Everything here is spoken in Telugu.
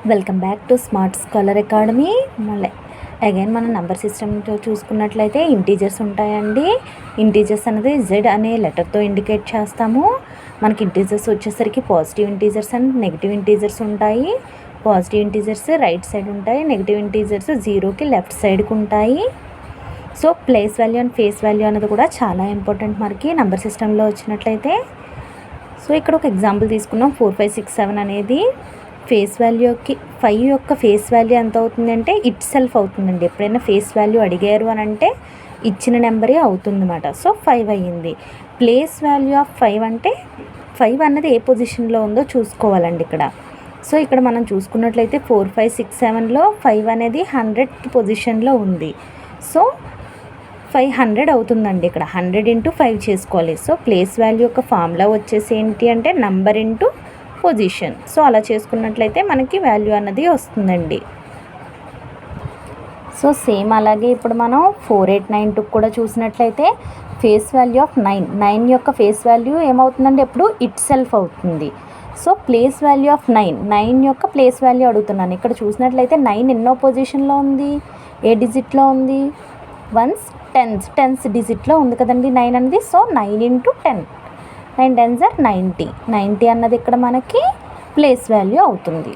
Welcome back to smart scholar academy. మళ్ళీ అగైన్ మనం నంబర్ సిస్టమ్తో చూసుకున్నట్లయితే ఇంటీజర్స్ ఉంటాయండి. ఇంటీజర్స్ అనేది జెడ్ అనే లెటర్తో ఇండికేట్ చేస్తాము. మనకి ఇంటీజర్స్ వచ్చేసరికి positive integers and negative integers ఉంటాయి. పాజిటివ్ ఇంటీజర్స్ రైట్ సైడ్ ఉంటాయి, నెగిటివ్ ఇంటీజర్స్ జీరోకి లెఫ్ట్ సైడ్కి ఉంటాయి. So place value and face value అనేది కూడా చాలా ఇంపార్టెంట్ మనకి నంబర్ సిస్టంలో వచ్చినట్లయితే. సో ఇక్కడ ఒక ఎగ్జాంపుల్ తీసుకున్నాం. 4, 5, 6, 7 అనేది ఫేస్ వాల్యూకి 5 యొక్క ఫేస్ వాల్యూ ఎంత అవుతుందంటే ఇట్ సెల్ఫ్ అవుతుందండి. ఎప్పుడైనా ఫేస్ వాల్యూ అడిగారు అని అంటే ఇచ్చిన నెంబరే అవుతుందన్నమాట. సో 5 అయ్యింది. ప్లేస్ వాల్యూ ఆఫ్ 5 అంటే 5 అన్నది ఏ పొజిషన్లో ఉందో చూసుకోవాలండి ఇక్కడ. సో ఇక్కడ మనం చూసుకున్నట్లయితే 4, 5, 6, 7లో 5 అనేది 100th పొజిషన్లో ఉంది. సో 500 అవుతుందండి. ఇక్కడ 100 × 5 చేసుకోవాలి. సో ప్లేస్ వాల్యూ యొక్క ఫార్ములా వచ్చేసి ఏంటి అంటే నంబర్ ఇంటూ పొజిషన్. సో అలా చేసుకున్నట్లయితే మనకి వాల్యూ అన్నది వస్తుందండి. సో సేమ్ అలాగే ఇప్పుడు మనం 4892 కూడా చూసినట్లయితే ఫేస్ వాల్యూ ఆఫ్ 9 యొక్క ఫేస్ వాల్యూ ఏమవుతుందంటే ఎప్పుడు ఇట్ సెల్ఫ్ అవుతుంది. సో ప్లేస్ వాల్యూ ఆఫ్ 9 యొక్క ప్లేస్ వాల్యూ అడుగుతున్నాను. ఇక్కడ చూసినట్లయితే 9 ఎన్నో పొజిషన్లో ఉంది, ఏ డిజిట్లో ఉంది, టెన్స్ డిజిట్లో ఉంది కదండి 9 అనేది. సో 9 × 10, 9 10s are 90 అన్నది ఇక్కడ మనకి ప్లేస్ వాల్యూ అవుతుంది.